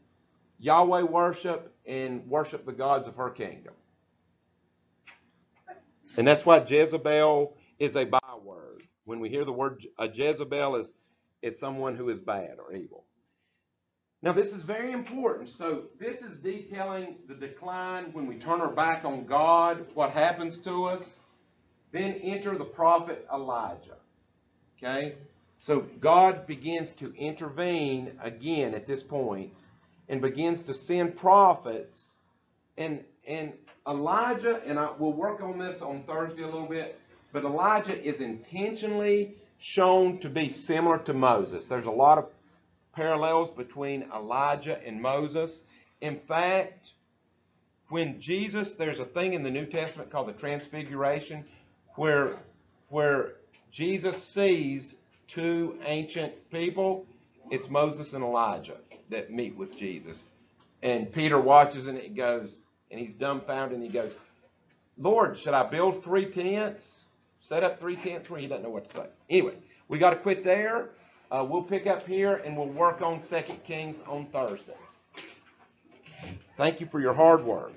Yahweh worship and worship the gods of her kingdom. And that's why Jezebel is a byword. When we hear the word Jezebel is someone who is bad or evil. Now this is very important. So this is detailing the decline when we turn our back on God, what happens to us. Then enter the prophet Elijah. Okay? So God begins to intervene again at this point and begins to send prophets. And Elijah, and we'll work on this on Thursday a little bit, but Elijah is intentionally shown to be similar to Moses. There's a lot of parallels between Elijah and Moses. In fact, when Jesus, there's a thing in the New Testament called the Transfiguration, where Jesus sees two ancient people. It's Moses and Elijah that meet with Jesus. And Peter watches and it goes, and he's dumbfounded and he goes, Lord, should I build 3 tents? Set up 3 tents where he doesn't know what to say. Anyway, we got to quit there. We'll pick up here and we'll work on 2 Kings on Thursday. Thank you for your hard work.